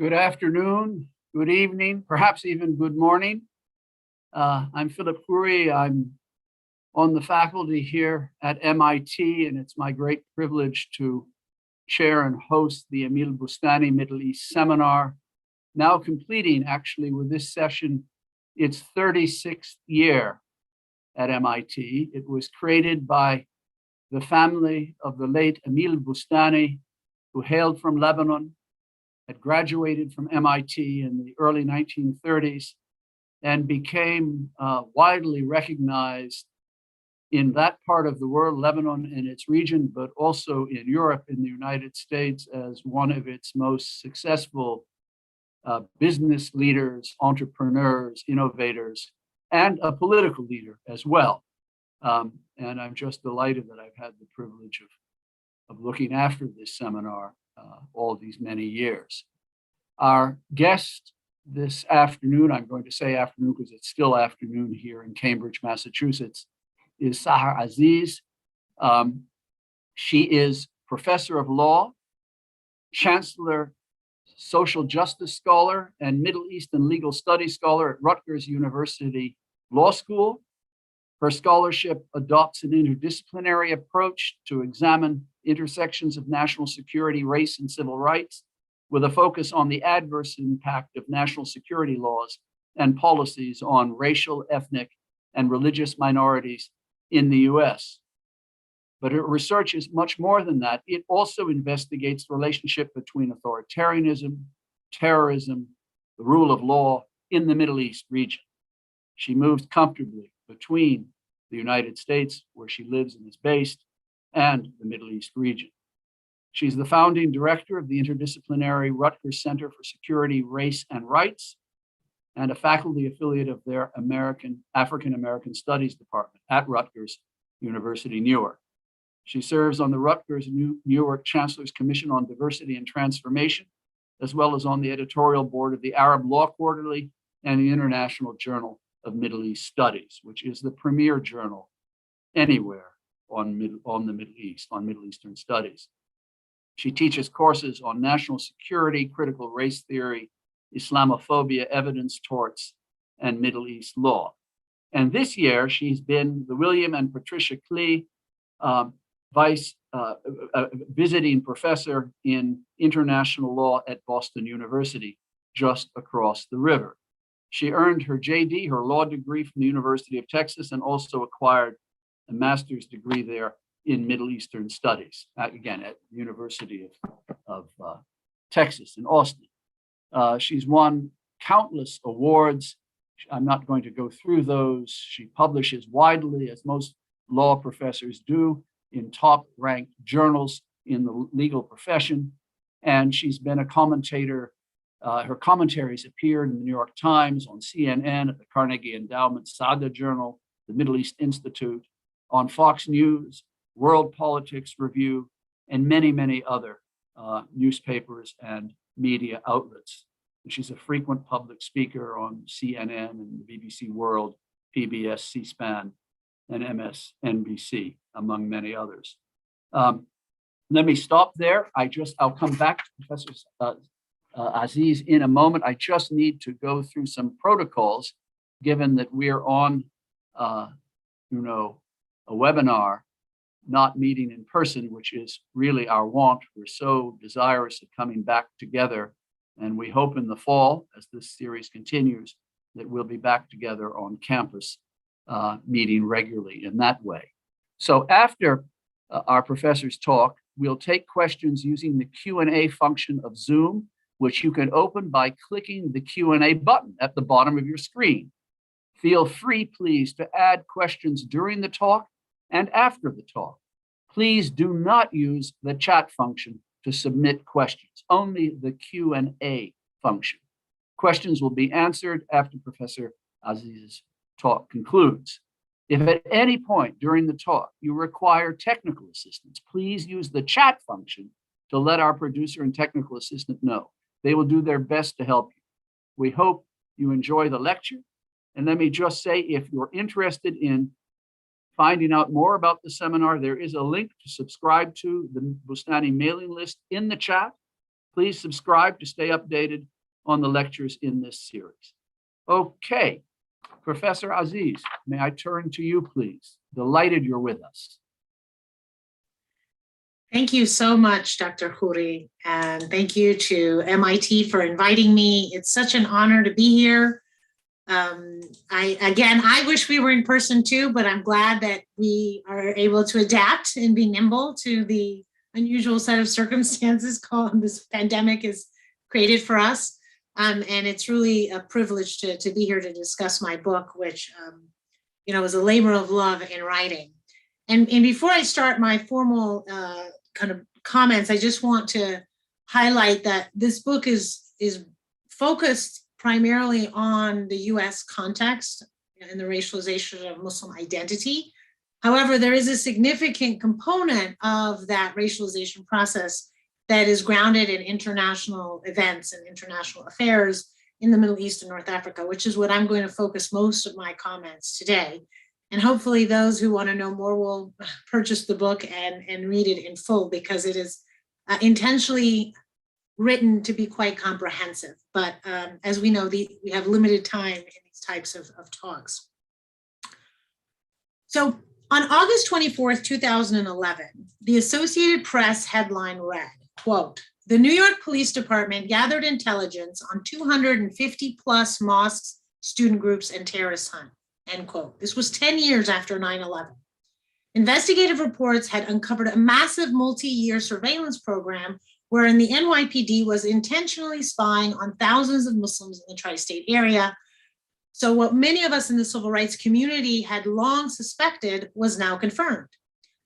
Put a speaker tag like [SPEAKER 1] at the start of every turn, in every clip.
[SPEAKER 1] Good afternoon, good evening, perhaps even good morning. I'm Philip Khoury. I'm on the faculty here at MIT, and it's my great privilege to chair and host the Emil Bustani Middle East Seminar, now completing actually with this session its 36th year at MIT. It was created by the family of the late Emil Bustani, who hailed from Lebanon, had graduated from MIT in the early 1930s, and became widely recognized in that part of the world, Lebanon and its region, but also in Europe, in the United States, as one of its most successful business leaders, entrepreneurs, innovators, and a political leader as well. And I'm just delighted that I've had the privilege of looking after this seminar all these many years. Our guest this afternoon, I'm going to say afternoon because it's still afternoon here in Cambridge, Massachusetts, is Sahar Aziz. She is professor of law, chancellor, social justice scholar, and Middle East and legal studies scholar at Rutgers University Law School. Her scholarship adopts an interdisciplinary approach to examine intersections of national security, race, and civil rights, with a focus on the adverse impact of national security laws and policies on racial, ethnic, and religious minorities in the US. But her research is much more than that. It also investigates the relationship between authoritarianism, terrorism, the rule of law in the Middle East region. She moves comfortably between the United States, where she lives and is based, and the Middle East region. She's the founding director of the interdisciplinary Rutgers Center for Security, Race, and Rights, and a faculty affiliate of their African American Studies Department at Rutgers University, Newark. She serves on the Rutgers Newark Chancellor's Commission on Diversity and Transformation, as well as on the editorial board of the Arab Law Quarterly and the International Journal of Middle East Studies, which is the premier journal anywhere on the Middle East, on Middle Eastern studies. She teaches courses on national security, critical race theory, Islamophobia, evidence torts, and Middle East law. And this year, she's been the William and Patricia Kleh visiting professor in international law at Boston University, just across the river. She earned her JD, her law degree, from the University of Texas, and also acquired a master's degree there in Middle Eastern Studies, again, at the University of Texas in Austin. She's won countless awards. I'm not going to go through those. She publishes widely, as most law professors do, in top-ranked journals in the legal profession. And she's been a commentator. Her commentaries appeared in the New York Times, on CNN, at the Carnegie Endowment Sada Journal, the Middle East Institute, on Fox News, World Politics Review, and many, many other newspapers and media outlets. And she's a frequent public speaker on CNN and the BBC World, PBS, C-SPAN, and MSNBC, among many others. Let me stop there. I'll come back to Professor Aziz in a moment. I just need to go through some protocols, given that we're on, a webinar, not meeting in person, which is really our want. We're so desirous of coming back together, and we hope in the fall, as this series continues, that we'll be back together on campus, meeting regularly in that way. So after our professor's talk, we'll take questions using the Q&A function of Zoom, which you can open by clicking the Q&A button at the bottom of your screen. Feel free, please, to add questions during the talk and after the talk. Please do not use the chat function to submit questions, only the Q&A function. Questions will be answered after Professor Aziz's talk concludes. If at any point during the talk you require technical assistance, please use the chat function to let our producer and technical assistant know. They will do their best to help you. We hope you enjoy the lecture. And let me just say, if you're interested in finding out more about the seminar, there is a link to subscribe to the Bustani mailing list in the chat. Please subscribe to stay updated on the lectures in this series. Okay, Professor Aziz, may I turn to you, please? Delighted you're with us.
[SPEAKER 2] Thank you so much, Dr. Khoury, and thank you to MIT for inviting me. It's such an honor to be here. I wish we were in person too, but I'm glad that we are able to adapt and be nimble to the unusual set of circumstances this pandemic is created for us. And it's really a privilege to be here to discuss my book, which is a labor of love in writing. And before I start my formal kind of comments, I just want to highlight that this book is focused primarily on the US context and the racialization of Muslim identity. However, there is a significant component of that racialization process that is grounded in international events and international affairs in the Middle East and North Africa, which is what I'm going to focus most of my comments today. And hopefully those who want to know more will purchase the book and read it in full, because it is intentionally written to be quite comprehensive. But as we know, we have limited time in these types of talks. So on August 24th, 2011, the Associated Press headline read, quote, "The New York Police Department gathered intelligence on 250 plus mosques, student groups, and terrorist hunt," end quote. This was 10 years after 9/11. Investigative reports had uncovered a massive multi-year surveillance program wherein the NYPD was intentionally spying on thousands of Muslims in the tri-state area. So what many of us in the civil rights community had long suspected was now confirmed.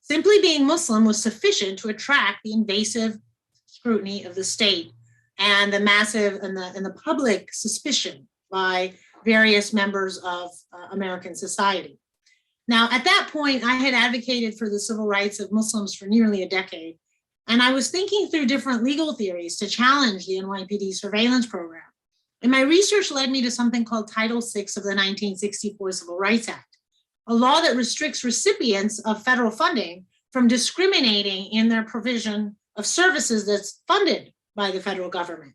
[SPEAKER 2] Simply being Muslim was sufficient to attract the invasive scrutiny of the state and the massive and the public suspicion by various members of American society. Now, at that point, I had advocated for the civil rights of Muslims for nearly a decade, and I was thinking through different legal theories to challenge the NYPD surveillance program. And my research led me to something called Title VI of the 1964 Civil Rights Act, a law that restricts recipients of federal funding from discriminating in their provision of services that's funded by the federal government.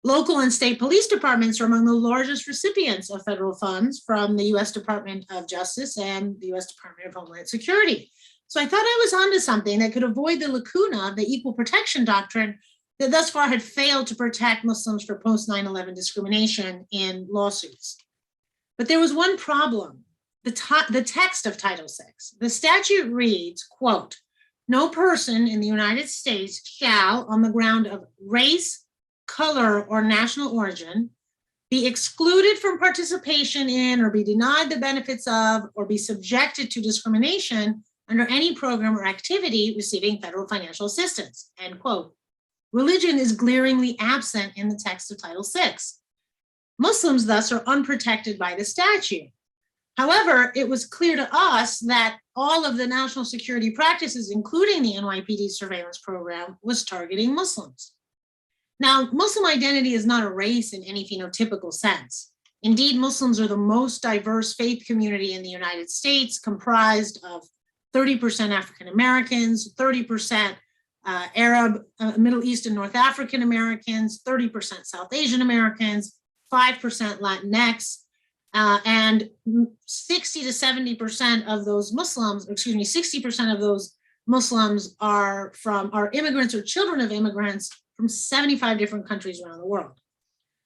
[SPEAKER 2] Local and state police departments are among the largest recipients of federal funds from the US Department of Justice and the US Department of Homeland Security. So I thought I was onto something that could avoid the lacuna of the equal protection doctrine that thus far had failed to protect Muslims for post-9/11 discrimination in lawsuits. But there was one problem, the text of Title VI. The statute reads, quote, "No person in the United States shall, on the ground of race, color, or national origin, be excluded from participation in or be denied the benefits of or be subjected to discrimination under any program or activity receiving federal financial assistance," end quote. Religion is glaringly absent in the text of Title VI. Muslims, thus, are unprotected by the statute. However, it was clear to us that all of the national security practices, including the NYPD surveillance program, was targeting Muslims. Now, Muslim identity is not a race in any phenotypical sense. Indeed, Muslims are the most diverse faith community in the United States, comprised of 30% African Americans, 30% Arab, Middle East and North African Americans, 30% South Asian Americans, 5% Latinx, and 60 to 70% of those Muslims, 60% of those Muslims are immigrants or children of immigrants from 75 different countries around the world.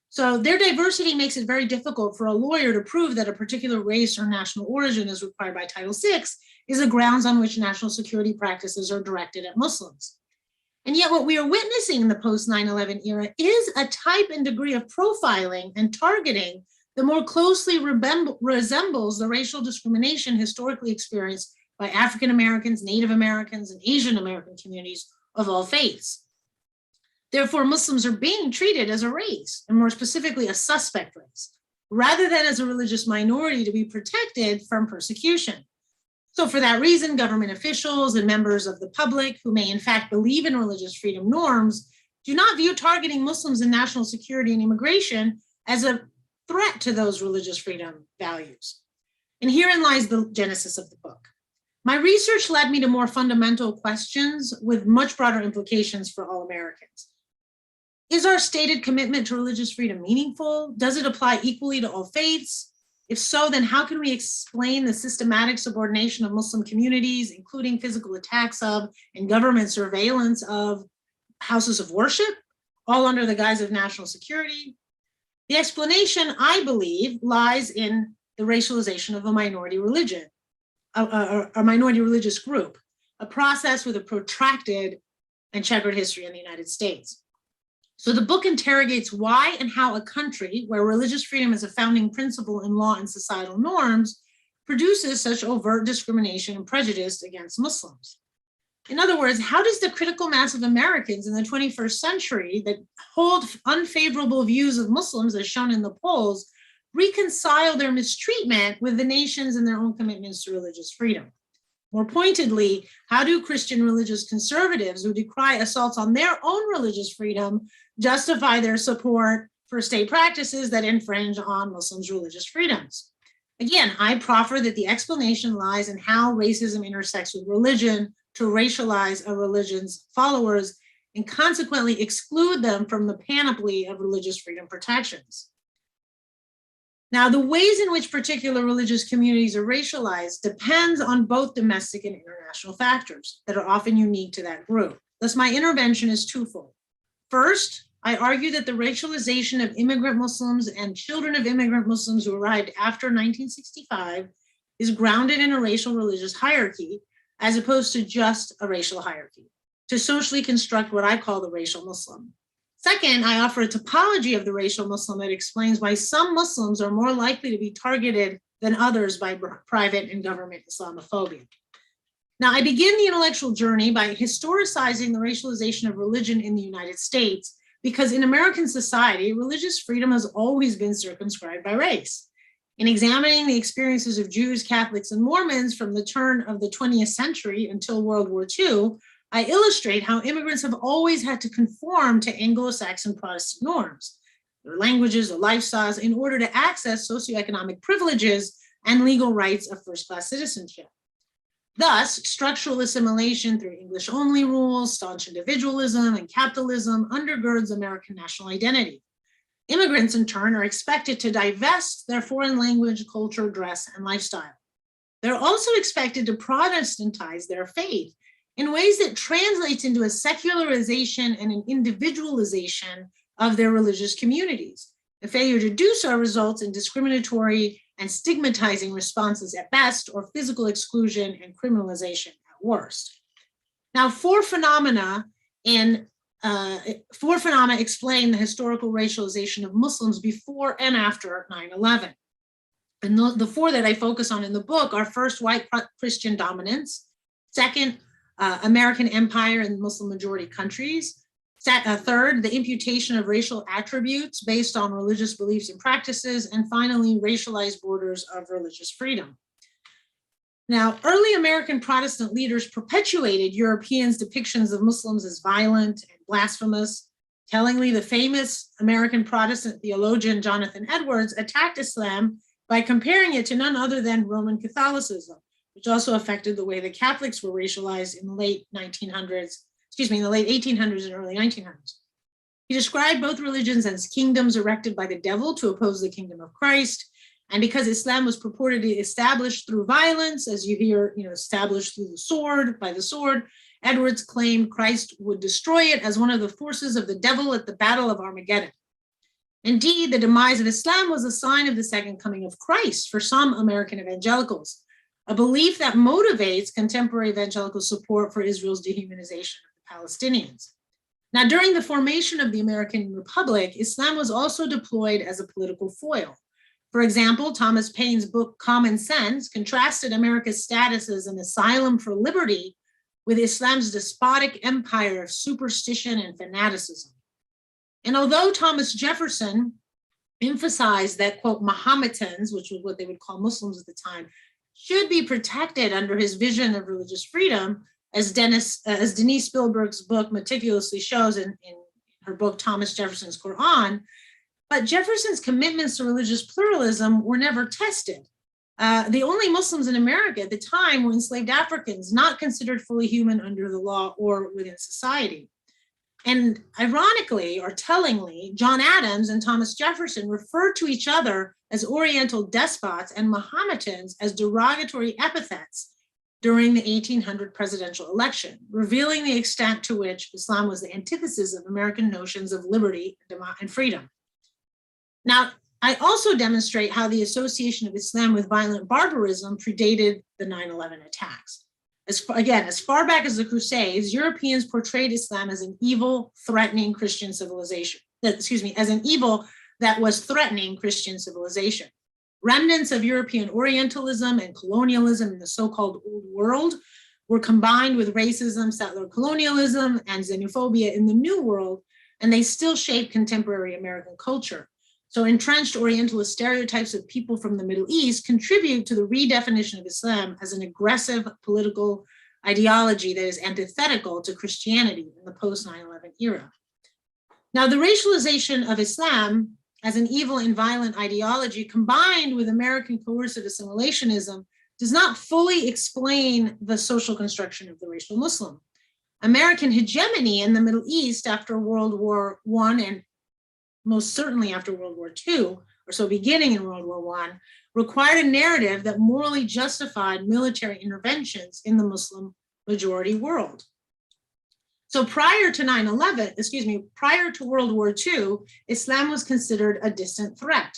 [SPEAKER 2] So their diversity makes it very difficult for a lawyer to prove that a particular race or national origin is required by Title VI is the grounds on which national security practices are directed at Muslims. And yet what we are witnessing in the post-9/11 era is a type and degree of profiling and targeting that more closely resembles the racial discrimination historically experienced by African Americans, Native Americans, and Asian American communities of all faiths. Therefore, Muslims are being treated as a race, and more specifically a suspect race, rather than as a religious minority to be protected from persecution. So for that reason, government officials and members of the public who may in fact believe in religious freedom norms do not view targeting Muslims in national security and immigration as a threat to those religious freedom values. And herein lies the genesis of the book. My research led me to more fundamental questions with much broader implications for all Americans. Is our stated commitment to religious freedom meaningful? Does it apply equally to all faiths? If so, then how can we explain the systematic subordination of Muslim communities, including physical attacks of and government surveillance of houses of worship, all under the guise of national security? The explanation, I believe, lies in the racialization of a minority religion, a minority religious group, a process with a protracted and checkered history in the United States. So the book interrogates why and how a country where religious freedom is a founding principle in law and societal norms produces such overt discrimination and prejudice against Muslims. In other words, how does the critical mass of Americans in the 21st century that hold unfavorable views of Muslims, as shown in the polls, reconcile their mistreatment with the nations and their own commitments to religious freedom? More pointedly, how do Christian religious conservatives who decry assaults on their own religious freedom justify their support for state practices that infringe on Muslims' religious freedoms? Again, I proffer that the explanation lies in how racism intersects with religion to racialize a religion's followers and consequently exclude them from the panoply of religious freedom protections. Now, the ways in which particular religious communities are racialized depends on both domestic and international factors that are often unique to that group. Thus, my intervention is twofold. First, I argue that the racialization of immigrant Muslims and children of immigrant Muslims who arrived after 1965 is grounded in a racial religious hierarchy, as opposed to just a racial hierarchy, to socially construct what I call the racial Muslim. Second, I offer a topology of the racial Muslim that explains why some Muslims are more likely to be targeted than others by private and government Islamophobia. Now, I begin the intellectual journey by historicizing the racialization of religion in the United States, because in American society, religious freedom has always been circumscribed by race. In examining the experiences of Jews, Catholics, and Mormons from the turn of the 20th century until World War II, I illustrate how immigrants have always had to conform to Anglo-Saxon Protestant norms, their languages, their lifestyles, in order to access socioeconomic privileges and legal rights of first-class citizenship. Thus, structural assimilation through English-only rules, staunch individualism, and capitalism undergirds American national identity. Immigrants, in turn, are expected to divest their foreign language, culture, dress, and lifestyle. They're also expected to Protestantize their faith in ways that translates into a secularization and an individualization of their religious communities. The failure to do so results in discriminatory and stigmatizing responses at best, or physical exclusion and criminalization at worst. Now, four phenomena explain the historical racialization of Muslims before and after 9/11. And the four that I focus on in the book are: first, white Christian dominance; second, American empire in Muslim majority countries; third, the imputation of racial attributes based on religious beliefs and practices; and finally, racialized borders of religious freedom. Now, early American Protestant leaders perpetuated Europeans' depictions of Muslims as violent and blasphemous. Tellingly, the famous American Protestant theologian Jonathan Edwards attacked Islam by comparing it to none other than Roman Catholicism, which also affected the way the Catholics were racialized in the late 1800s and early 1900s. He described both religions as kingdoms erected by the devil to oppose the kingdom of Christ. And because Islam was purportedly established through violence, as you hear, established through the sword, by the sword, Edwards claimed Christ would destroy it as one of the forces of the devil at the Battle of Armageddon. Indeed, the demise of Islam was a sign of the second coming of Christ for some American evangelicals, a belief that motivates contemporary evangelical support for Israel's dehumanization of the Palestinians. Now, during the formation of the American Republic, Islam was also deployed as a political foil. For example, Thomas Paine's book, Common Sense, contrasted America's status as an asylum for liberty with Islam's despotic empire of superstition and fanaticism. And although Thomas Jefferson emphasized that, quote, Mahometans, which was what they would call Muslims at the time, should be protected under his vision of religious freedom, as Denise Spielberg's book meticulously shows in her book, Thomas Jefferson's Quran, but Jefferson's commitments to religious pluralism were never tested. The only Muslims in America at the time were enslaved Africans, not considered fully human under the law or within society. And ironically or tellingly, John Adams and Thomas Jefferson referred to each other as Oriental despots and Mohammedans as derogatory epithets during the 1800 presidential election, revealing the extent to which Islam was the antithesis of American notions of liberty and freedom. Now, I also demonstrate how the association of Islam with violent barbarism predated the 9/11 attacks. As far back as the Crusades, Europeans portrayed Islam as an evil, threatening Christian civilization. As an evil that was threatening Christian civilization. Remnants of European Orientalism and colonialism in the so-called Old World were combined with racism, settler colonialism, and xenophobia in the New World, and they still shape contemporary American culture. So entrenched Orientalist stereotypes of people from the Middle East contribute to the redefinition of Islam as an aggressive political ideology that is antithetical to Christianity in the post-9/11 era. Now, the racialization of Islam as an evil and violent ideology combined with American coercive assimilationism does not fully explain the social construction of the racial Muslim. American hegemony in the Middle East after World War I and most certainly after World War II, or so beginning in World War I, required a narrative that morally justified military interventions in the Muslim majority world. So prior to World War II, Islam was considered a distant threat.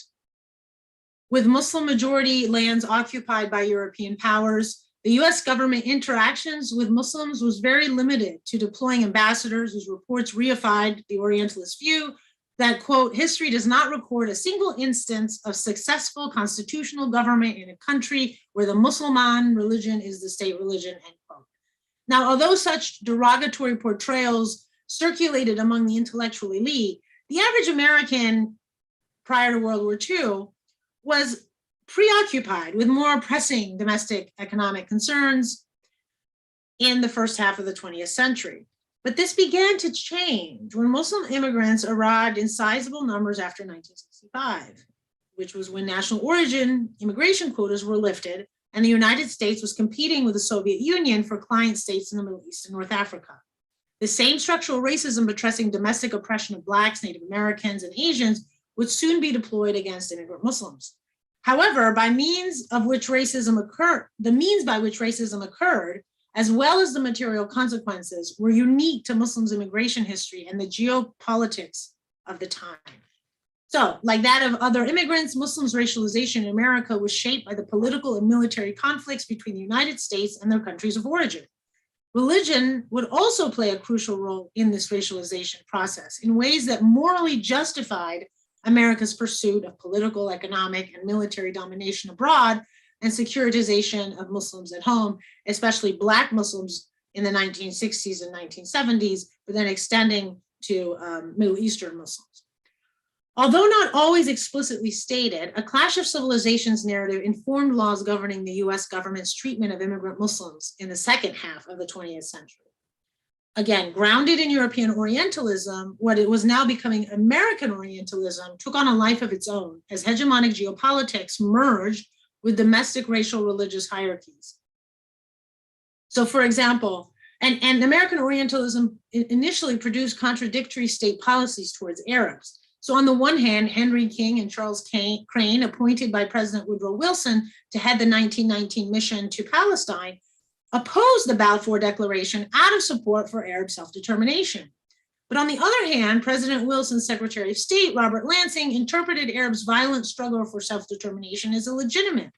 [SPEAKER 2] With Muslim majority lands occupied by European powers, the US government interactions with Muslims was very limited to deploying ambassadors whose reports reified the Orientalist view that, quote, history does not record a single instance of successful constitutional government in a country where the Musliman religion is the state religion, end quote. Now, although such derogatory portrayals circulated among the intellectual elite, the average American prior to World War II was preoccupied with more pressing domestic economic concerns in the first half of the 20th century. But this began to change when Muslim immigrants arrived in sizable numbers after 1965, which was when national origin immigration quotas were lifted and the United States was competing with the Soviet Union for client states in the Middle East and North Africa. The same structural racism addressing domestic oppression of Blacks, Native Americans, and Asians would soon be deployed against immigrant Muslims. However, the means by which racism occurred, as well as the material consequences, were unique to Muslims' immigration history and the geopolitics of the time. So, like that of other immigrants, Muslims' racialization in America was shaped by the political and military conflicts between the United States and their countries of origin. Religion would also play a crucial role in this racialization process in ways that morally justified America's pursuit of political, economic, and military domination abroad and securitization of Muslims at home, especially Black Muslims in the 1960s and 1970s, but then extending to Middle Eastern Muslims. Although not always explicitly stated, a clash of civilizations narrative informed laws governing the US government's treatment of immigrant Muslims in the second half of the 20th century. Again, grounded in European Orientalism, what it was now becoming American Orientalism took on a life of its own as hegemonic geopolitics merged with domestic racial religious hierarchies. So for example, and American Orientalism initially produced contradictory state policies towards Arabs. So on the one hand, Henry King and Charles Crane, appointed by President Woodrow Wilson to head the 1919 mission to Palestine, opposed the Balfour Declaration out of support for Arab self-determination. But on the other hand, President Wilson's Secretary of State, Robert Lansing, interpreted Arabs' violent struggle for self-determination as illegitimate.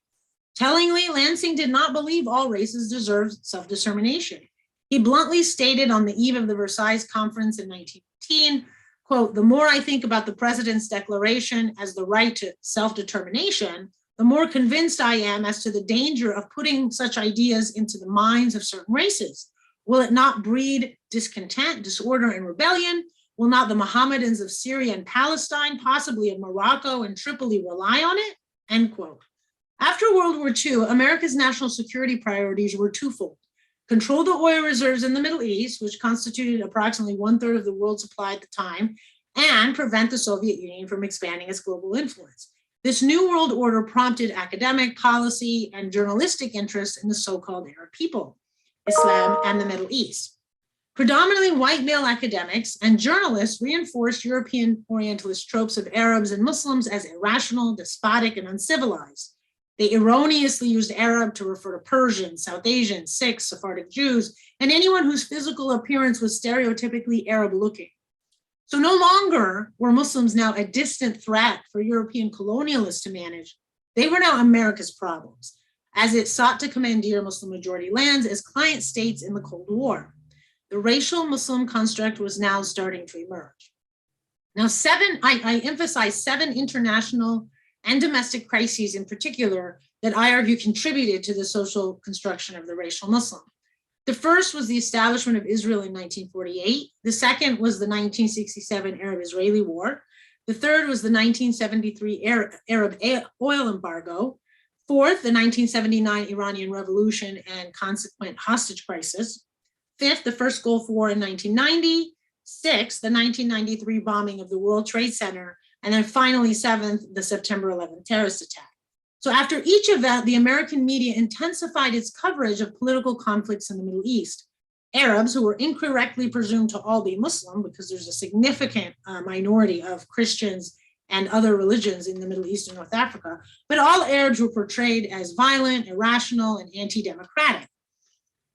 [SPEAKER 2] Tellingly, Lansing did not believe all races deserved self-determination. He bluntly stated on the eve of the Versailles Conference in 1918, quote, "The more I think about the President's declaration as the right to self-determination, the more convinced I am as to the danger of putting such ideas into the minds of certain races. Will it not breed discontent, disorder, and rebellion? Will not the Mohammedans of Syria and Palestine, possibly of Morocco and Tripoli, rely on it?" End quote. After World War II, America's national security priorities were twofold. Control the oil reserves in the Middle East, which constituted approximately 1/3 of the world's supply at the time, and prevent the Soviet Union from expanding its global influence. This new world order prompted academic, policy, and journalistic interest in the so-called Arab people, Islam, and the Middle East. Predominantly white male academics and journalists reinforced European Orientalist tropes of Arabs and Muslims as irrational, despotic, and uncivilized. They erroneously used Arab to refer to Persians, South Asians, Sikhs, Sephardic Jews, and anyone whose physical appearance was stereotypically Arab-looking. So no longer were Muslims now a distant threat for European colonialists to manage. They were now America's problems, as it sought to commandeer Muslim-majority lands as client states in the Cold War. The racial Muslim construct was now starting to emerge. Now, I emphasize 7 international and domestic crises in particular that I argue contributed to the social construction of the racial Muslim. The first was the establishment of Israel in 1948. The second was the 1967 Arab-Israeli War. The third was the 1973 Arab oil embargo. Fourth, the 1979 Iranian Revolution and consequent hostage crisis. Fifth, the first Gulf War in 1990. Sixth, the 1993 bombing of the World Trade Center. And then finally, seventh, the September 11th terrorist attack. So after each event, the American media intensified its coverage of political conflicts in the Middle East. Arabs, who were incorrectly presumed to all be Muslim, because there's a significant minority of Christians and other religions in the Middle East and North Africa, but all Arabs were portrayed as violent, irrational, and anti-democratic.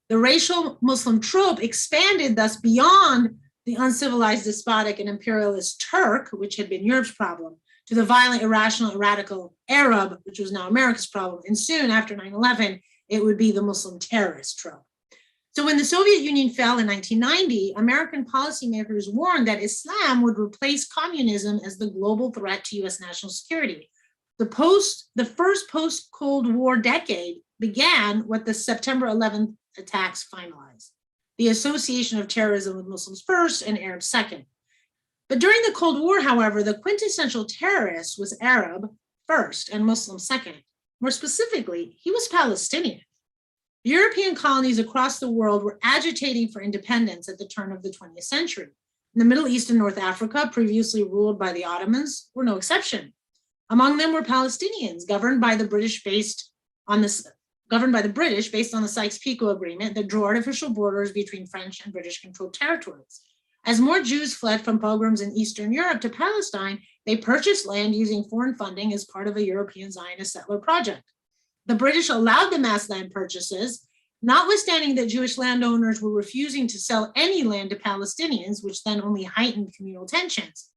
[SPEAKER 2] The racial Muslim trope expanded thus beyond the uncivilized, despotic, and imperialist Turk, which had been Europe's problem, to the violent, irrational, and radical Arab, which was now America's problem. And soon after 9/11, it would be the Muslim terrorist trope. So when the Soviet Union fell in 1990, American policymakers warned that Islam would replace communism as the global threat to US national security. The first post-Cold War decade began what the September 11th attacks finalized: the association of terrorism with Muslims first and Arabs second. But during the Cold War, however, the quintessential terrorist was Arab first and Muslim second. More specifically, he was Palestinian. European colonies across the world were agitating for independence at the turn of the 20th century. In the Middle East and North Africa, previously ruled by the Ottomans, were no exception. Among them were Palestinians, governed by the British based on the Sykes-Picot Agreement that drew artificial borders between French and British-controlled territories. As more Jews fled from pogroms in Eastern Europe to Palestine, they purchased land using foreign funding as part of a European Zionist settler project. The British allowed the mass land purchases, notwithstanding that Jewish landowners were refusing to sell any land to Palestinians, which then only heightened communal tensions.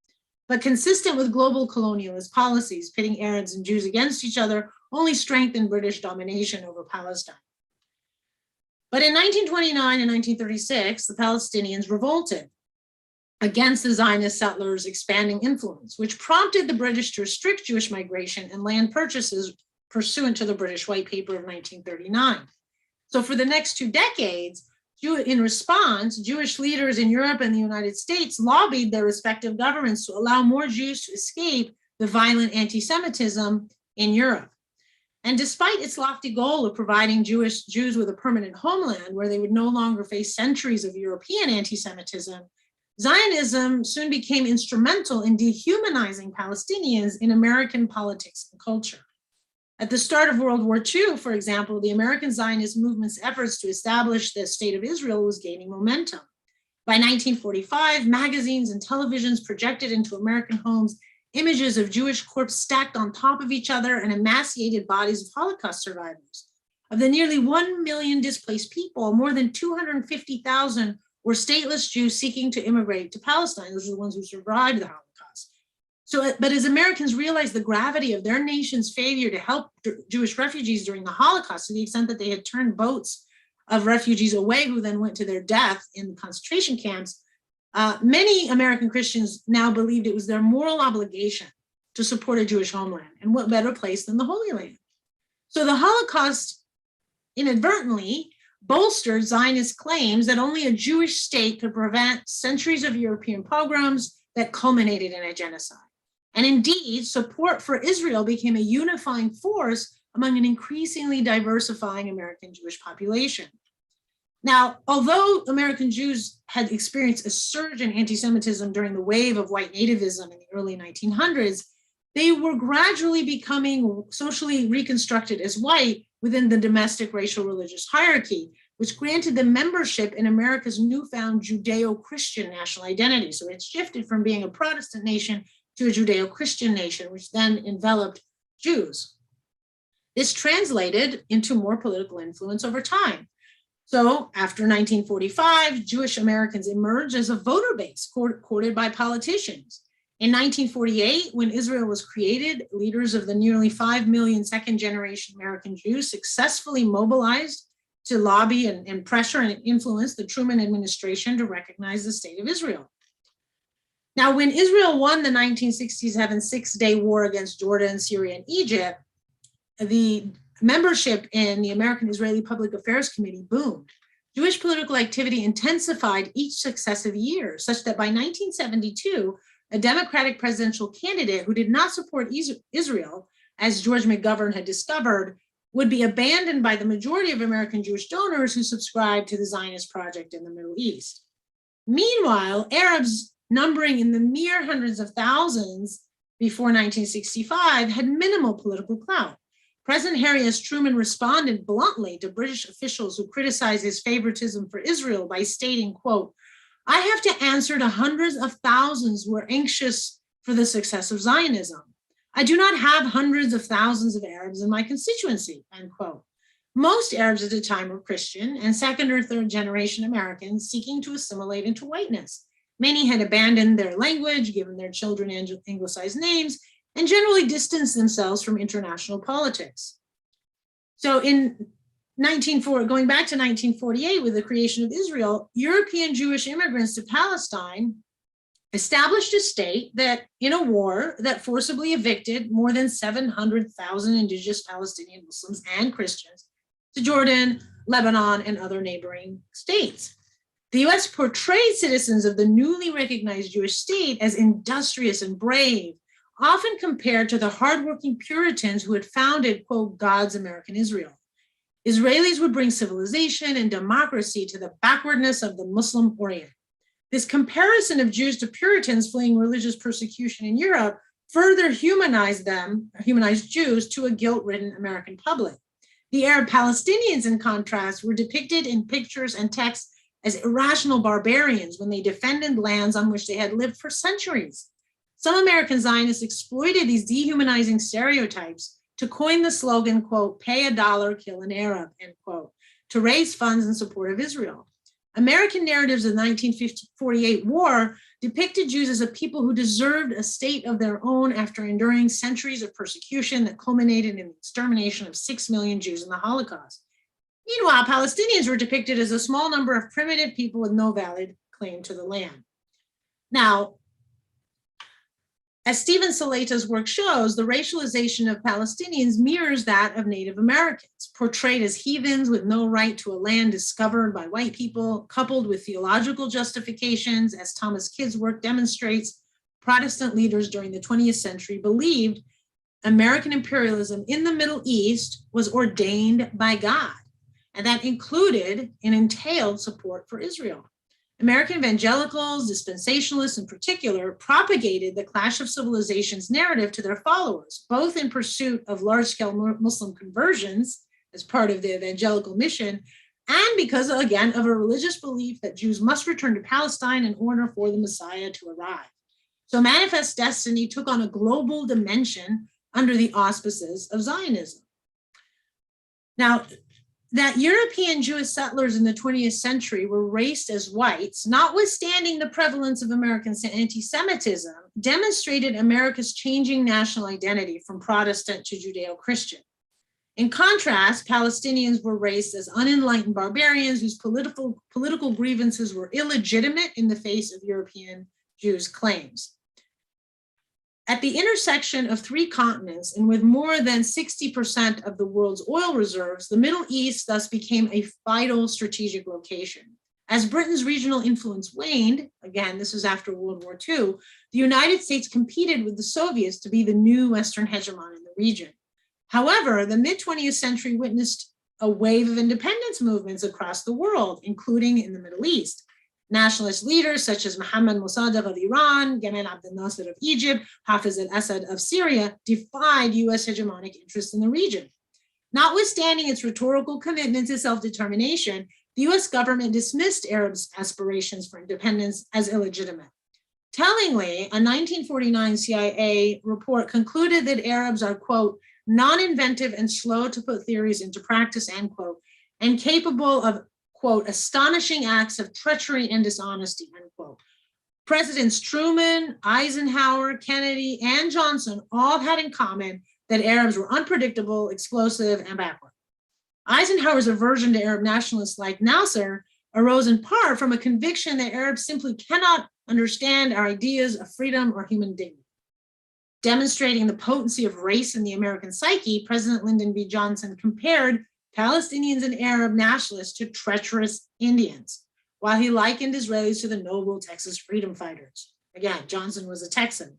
[SPEAKER 2] But consistent with global colonialist policies, pitting Arabs and Jews against each other only strengthened British domination over Palestine. But in 1929 and 1936, the Palestinians revolted against the Zionist settlers' expanding influence, which prompted the British to restrict Jewish migration and land purchases pursuant to the British White Paper of 1939. So for the next 2 decades, in response, Jewish leaders in Europe and the United States lobbied their respective governments to allow more Jews to escape the violent anti-Semitism in Europe. And despite its lofty goal of providing Jews with a permanent homeland where they would no longer face centuries of European anti-Semitism, Zionism soon became instrumental in dehumanizing Palestinians in American politics and culture. At the start of World War II, for example, the American Zionist movement's efforts to establish the State of Israel was gaining momentum. By 1945, magazines and televisions projected into American homes images of Jewish corpses stacked on top of each other and emaciated bodies of Holocaust survivors. Of the nearly 1 million displaced people, more than 250,000 were stateless Jews seeking to immigrate to Palestine. Those are the ones who survived the Holocaust. But as Americans realized the gravity of their nation's failure to help Jewish refugees during the Holocaust, to the extent that they had turned boats of refugees away who then went to their death in concentration camps, many American Christians now believed it was their moral obligation to support a Jewish homeland. And what better place than the Holy Land? So the Holocaust inadvertently bolstered Zionist claims that only a Jewish state could prevent centuries of European pogroms that culminated in a genocide. And indeed, support for Israel became a unifying force among an increasingly diversifying American Jewish population. Now, although American Jews had experienced a surge in anti-Semitism during the wave of white nativism in the early 1900s, they were gradually becoming socially reconstructed as white within the domestic racial religious hierarchy, which granted them membership in America's newfound Judeo-Christian national identity. So it shifted from being a Protestant nation to a Judeo-Christian nation, which then enveloped Jews. This translated into more political influence over time. So after 1945, Jewish Americans emerged as a voter base courted by politicians. In 1948, when Israel was created, leaders of the nearly 5 million second-generation American Jews successfully mobilized to lobby and pressure and influence the Truman administration to recognize the state of Israel. Now, when Israel won the 1967 Six-Day War against Jordan, Syria, and Egypt, the membership in the American Israeli Public Affairs Committee boomed. Jewish political activity intensified each successive year, such that by 1972, a Democratic presidential candidate who did not support Israel, as George McGovern had discovered, would be abandoned by the majority of American Jewish donors who subscribed to the Zionist project in the Middle East. Meanwhile, Arabs numbering in the mere hundreds of thousands before 1965 had minimal political clout. President Harry S. Truman responded bluntly to British officials who criticized his favoritism for Israel by stating, quote, "I have to answer to hundreds of thousands who are anxious for the success of Zionism. I do not have hundreds of thousands of Arabs in my constituency," end quote. Most Arabs at the time were Christian and second or third generation Americans seeking to assimilate into whiteness. Many had abandoned their language, given their children anglicized names, and generally distanced themselves from international politics. So going back to 1948 with the creation of Israel, European Jewish immigrants to Palestine established a state that in a war that forcibly evicted more than 700,000 indigenous Palestinian Muslims and Christians to Jordan, Lebanon, and other neighboring states. The US portrayed citizens of the newly recognized Jewish state as industrious and brave, often compared to the hardworking Puritans who had founded, quote, God's American Israel. Israelis would bring civilization and democracy to the backwardness of the Muslim Orient. This comparison of Jews to Puritans fleeing religious persecution in Europe further humanized Jews to a guilt-ridden American public. The Arab Palestinians, in contrast, were depicted in pictures and texts as irrational barbarians when they defended lands on which they had lived for centuries. Some American Zionists exploited these dehumanizing stereotypes to coin the slogan, quote, "pay a dollar, kill an Arab," end quote, to raise funds in support of Israel. American narratives of the 1948 war depicted Jews as a people who deserved a state of their own after enduring centuries of persecution that culminated in the extermination of 6 million Jews in the Holocaust. Meanwhile, Palestinians were depicted as a small number of primitive people with no valid claim to the land. Now, as Stephen Saleta's work shows, the racialization of Palestinians mirrors that of Native Americans, portrayed as heathens with no right to a land discovered by white people, coupled with theological justifications. As Thomas Kidd's work demonstrates, Protestant leaders during the 20th century believed American imperialism in the Middle East was ordained by God, and that included and entailed support for Israel. American evangelicals, dispensationalists in particular, propagated the clash of civilizations narrative to their followers, both in pursuit of large-scale Muslim conversions as part of the evangelical mission, and because, again, of a religious belief that Jews must return to Palestine in order for the Messiah to arrive. So Manifest Destiny took on a global dimension under the auspices of Zionism. Now, that European Jewish settlers in the 20th century were raced as whites, notwithstanding the prevalence of American anti-Semitism, demonstrated America's changing national identity from Protestant to Judeo-Christian. In contrast, Palestinians were raced as unenlightened barbarians whose political grievances were illegitimate in the face of European Jews' claims. At the intersection of 3 continents and with more than 60% of the world's oil reserves, the Middle East thus became a vital strategic location. As Britain's regional influence waned, again, this was after World War II, the United States competed with the Soviets to be the new Western hegemon in the region. However, the mid-20th century witnessed a wave of independence movements across the world, including in the Middle East. Nationalist leaders such as Mohammad Mossadegh of Iran, Gamal Abdel Nasser of Egypt, Hafiz al-Assad of Syria defied US hegemonic interests in the region. Notwithstanding its rhetorical commitment to self-determination, the US government dismissed Arabs' aspirations for independence as illegitimate. Tellingly, a 1949 CIA report concluded that Arabs are, quote, non-inventive and slow to put theories into practice, end quote, and capable of, quote, astonishing acts of treachery and dishonesty, end quote. Presidents Truman, Eisenhower, Kennedy, and Johnson all had in common that Arabs were unpredictable, explosive, and backward. Eisenhower's aversion to Arab nationalists like Nasser arose in part from a conviction that Arabs simply cannot understand our ideas of freedom or human dignity. Demonstrating the potency of race in the American psyche, President Lyndon B. Johnson compared Palestinians and Arab nationalists to treacherous Indians, while he likened Israelis to the noble Texas freedom fighters. Again, Johnson was a Texan.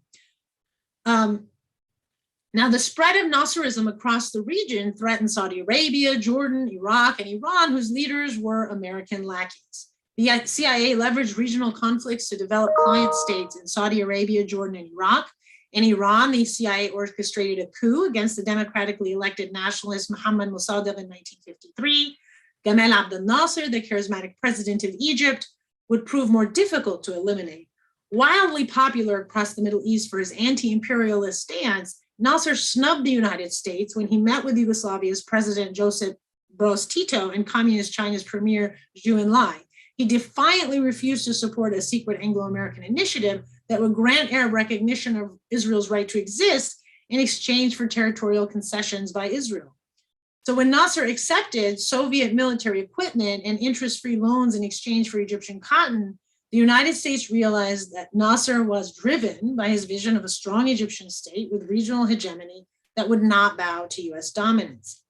[SPEAKER 2] Now, the spread of Nasserism across the region threatened Saudi Arabia, Jordan, Iraq, and Iran, whose leaders were American lackeys. The CIA leveraged regional conflicts to develop client states in Saudi Arabia, Jordan, and Iraq. In Iran, the CIA orchestrated a coup against the democratically elected nationalist Mohammad Mossadegh in 1953. Gamal Abdel Nasser, the charismatic president of Egypt, would prove more difficult to eliminate. Wildly popular across the Middle East for his anti-imperialist stance, Nasser snubbed the United States when he met with Yugoslavia's President Josip Broz Tito and Communist China's Premier Zhou Enlai. He defiantly refused to support a secret Anglo-American initiative that would grant Arab recognition of Israel's right to exist in exchange for territorial concessions by Israel. So when Nasser accepted Soviet military equipment and interest-free loans in exchange for Egyptian cotton, the United States realized that Nasser was driven by his vision of a strong Egyptian state with regional hegemony that would not bow to US dominance.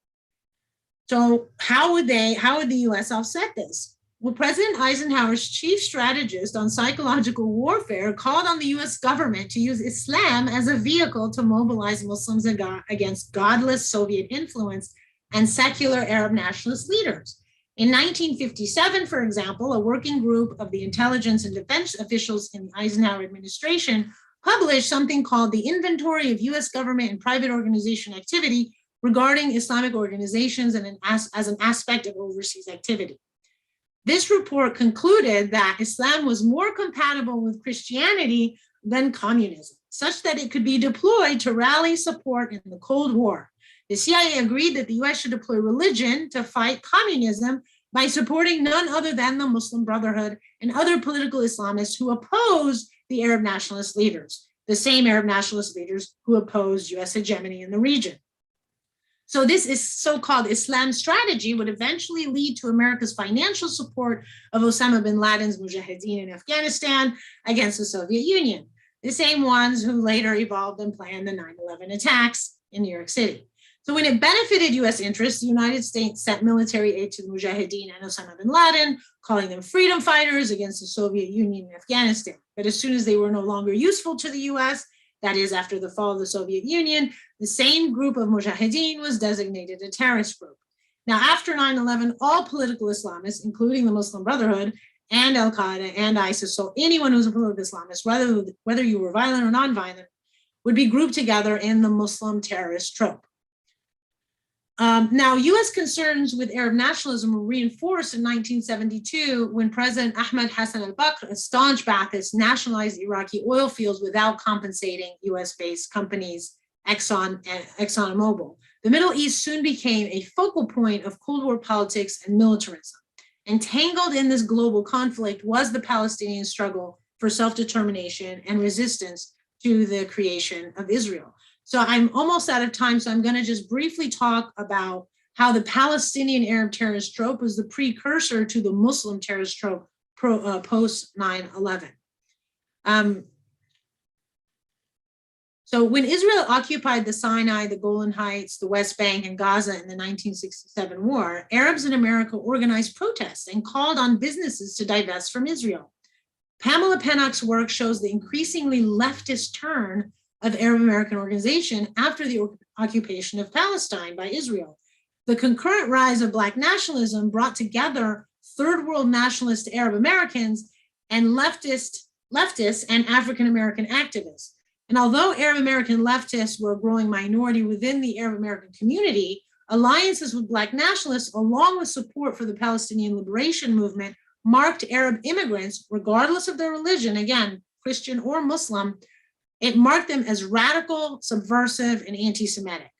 [SPEAKER 2] So how would the US offset this? Well, President Eisenhower's chief strategist on psychological warfare called on the US government to use Islam as a vehicle to mobilize Muslims against godless Soviet influence and secular Arab nationalist leaders. In 1957, for example, a working group of the intelligence and defense officials in the Eisenhower administration published something called the Inventory of US Government and Private Organization Activity regarding Islamic organizations and as an aspect of overseas activity. This report concluded that Islam was more compatible with Christianity than communism, such that it could be deployed to rally support in the Cold War. The CIA agreed that the US should deploy religion to fight communism by supporting none other than the Muslim Brotherhood and other political Islamists who opposed the Arab nationalist leaders, the same Arab nationalist leaders who opposed US hegemony in the region. So this is so-called Islam strategy would eventually lead to America's financial support of Osama bin Laden's Mujahideen in Afghanistan against the Soviet Union, the same ones who later evolved and planned the 9/11 attacks in New York City. So when it benefited US interests, the United States sent military aid to the Mujahideen and Osama bin Laden, calling them freedom fighters against the Soviet Union in Afghanistan. But as soon as they were no longer useful to the US, that is, after the fall of the Soviet Union, the same group of Mujahideen was designated a terrorist group. Now, after 9/11, all political Islamists, including the Muslim Brotherhood and Al-Qaeda and ISIS, so anyone who's a political Islamist, whether you were violent or non-violent, would be grouped together in the Muslim terrorist trope. Now, US concerns with Arab nationalism were reinforced in 1972 when President Ahmed Hassan al-Bakr, a staunch Ba'athist, nationalized Iraqi oil fields without compensating US-based companies, Exxon and Mobil. The Middle East soon became a focal point of Cold War politics and militarism. Entangled in this global conflict was the Palestinian struggle for self-determination and resistance to the creation of Israel. So I'm almost out of time, so I'm going to just briefly talk about how the Palestinian Arab terrorist trope was the precursor to the Muslim terrorist trope post 9/11. So when Israel occupied the Sinai, the Golan Heights, the West Bank, and Gaza in the 1967 war, Arabs in America organized protests and called on businesses to divest from Israel. Pamela Pennock's work shows the increasingly leftist turn of Arab American organization after the occupation of Palestine by Israel. The concurrent rise of Black nationalism brought together third world nationalist Arab Americans and leftists and African-American activists. And although Arab American leftists were a growing minority within the Arab American community, alliances with Black nationalists, along with support for the Palestinian liberation movement, marked Arab immigrants, regardless of their religion, again, Christian or Muslim, it marked them as radical, subversive, and anti-Semitic.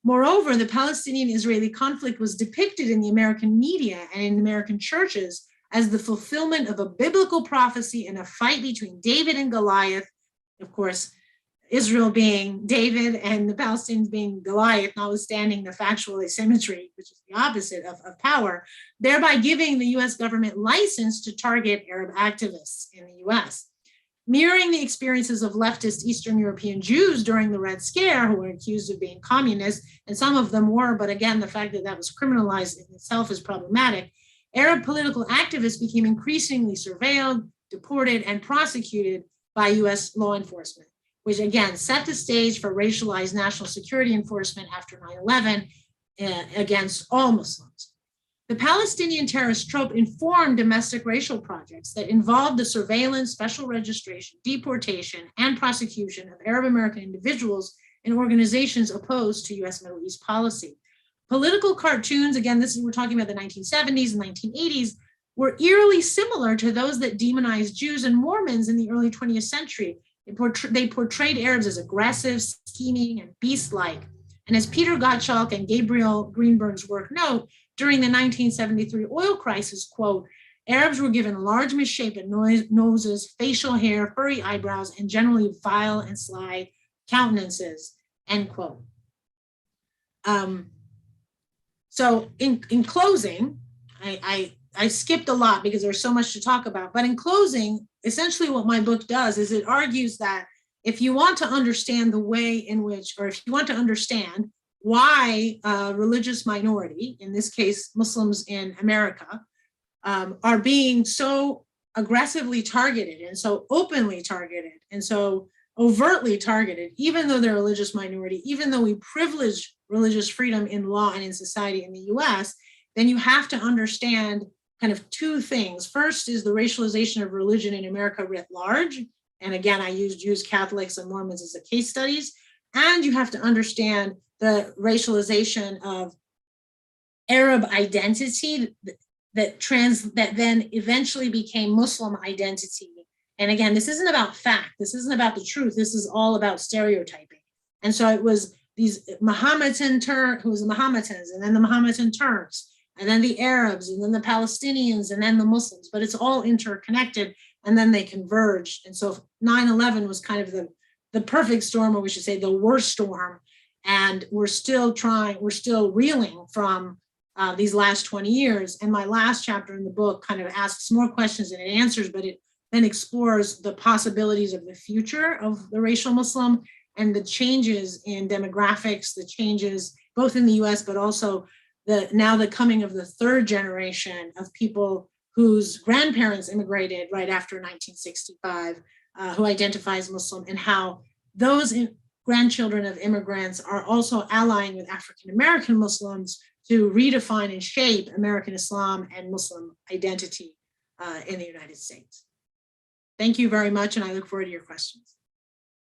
[SPEAKER 2] Moreover, the Palestinian-Israeli conflict was depicted in the American media and in American churches as the fulfillment of a biblical prophecy in a fight between David and Goliath, of course, Israel being David and the Palestinians being Goliath, notwithstanding the factual asymmetry, which is the opposite of power, thereby giving the US government license to target Arab activists in the US. Mirroring the experiences of leftist Eastern European Jews during the Red Scare, who were accused of being communists, and some of them were, but again, the fact that that was criminalized in itself is problematic. Arab political activists became increasingly surveilled, deported, and prosecuted by US law enforcement, which again set the stage for racialized national security enforcement after 9/11 against all Muslims. The Palestinian terrorist trope informed domestic racial projects that involved the surveillance, special registration, deportation, and prosecution of Arab American individuals and organizations opposed to US Middle East policy. Political cartoons, again, we're talking about the 1970s and 1980s, were eerily similar to those that demonized Jews and Mormons in the early 20th century. They portrayed Arabs as aggressive, scheming, and beast-like. And as Peter Gottschalk and Gabriel Greenberg's work note, during the 1973 oil crisis, quote, Arabs were given large misshapen noses, facial hair, furry eyebrows, and generally vile and sly countenances, end quote. So in closing, I skipped a lot because there's so much to talk about, but in closing, essentially what my book does is it argues that if you want to understand the way in which, or if you want to understand why a religious minority, in this case, Muslims in America, are being so aggressively targeted and so openly targeted and so overtly targeted, even though they're a religious minority, even though we privilege religious freedom in law and in society in the US, then you have to understand kind of two things. First is the racialization of religion in America writ large. And again, I use Jews, Catholics, and Mormons as the case studies. And you have to understand the racialization of Arab identity that then eventually became Muslim identity. And again, this isn't about fact. This isn't about the truth. This is all about stereotyping. And so it was these Mohammedan Turks, who was the Mohammedans, and then the Mohammedan Turks, and then the Arabs, and then the Palestinians, and then the Muslims. But it's all interconnected, and then they converged. And so 9/11 was kind of the perfect storm, or we should say the worst storm. And we're still reeling from these last 20 years. And my last chapter in the book kind of asks more questions than it answers, but it then explores the possibilities of the future of the racial Muslim and the changes in demographics, the changes both in the US, but also the coming of the third generation of people whose grandparents immigrated right after 1965, who identify as Muslim, and how those grandchildren of immigrants are also allying with African-American Muslims to redefine and shape American Islam and Muslim identity in the United States. Thank you very much, and I look forward to your questions.